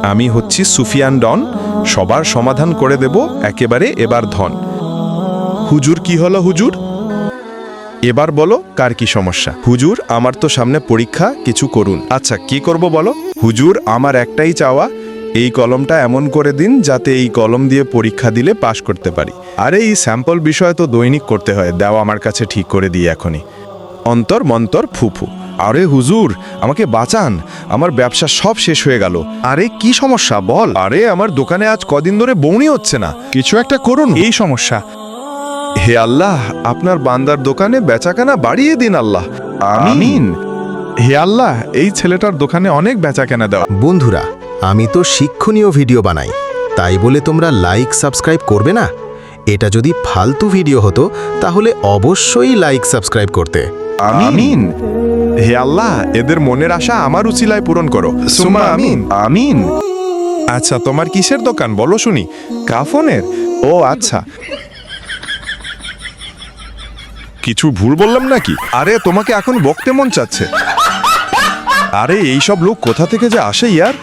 আমি হচ্ছি সুফিয়ান ডন, সবার সমাধান করে দেব একেবারে এবার ধন। হুজুর কি হলো হুজুর? এবার বলো কার কি সমস্যা? হুজুর আমার তো সামনে পরীক্ষা, কিছু করুন। আচ্ছা কি করব বলো? হুজুর আমার একটাই চাওয়া, এই কলমটা এমন করে দিন যাতে এই কলম দিয়ে পরীক্ষা দিলে পাশ করতে পারি। আরে এই স্যাম্পল বিষয় তো দৈনিক করতে হয়, দাও আমার কাছে ঠিক করে দিই এখনই। অন্তর মন্তর ফুফু। আরে হুজুর আমাকে বাঁচান, আমার ব্যবসা সব শেষ হয়ে গেল। আরে কি সমস্যা বল? আরে আমার দোকানে আজ কদিন ধরে বউনি হচ্ছে না, কিছু একটা করুন। এই সমস্যা। হে আল্লাহ, আপনার বান্দার দোকানে বেচাকেনা বাড়িয়ে দিন আল্লাহ। আমিন। হে আল্লাহ, এই ছেলেটার দোকানে অনেক বেচাকেনা দেওয়া। বন্ধুরা, আমি তো শিক্ষণীয় ভিডিও বানাই, তাই বলে তোমরা লাইক সাবস্ক্রাইব করবে না? এটা যদি ফালতু ভিডিও হতো তাহলে অবশ্যই লাইক সাবস্ক্রাইব করতে। আমিন। হে আল্লাহ, এদের মনের আশা আমার উচিলায় পূরণ করো। সুম্মা আমিন। আমিন। আচ্ছা তোমার কিসের দোকান বলো শুনি? কাফনের? ও আচ্ছা। কিছু ভুল বললাম নাকি? আরে তোমাকে এখন বকতে মন চাচ্ছে। আরে এইসব লোক কোথা থেকে যে আসে ইয়ার।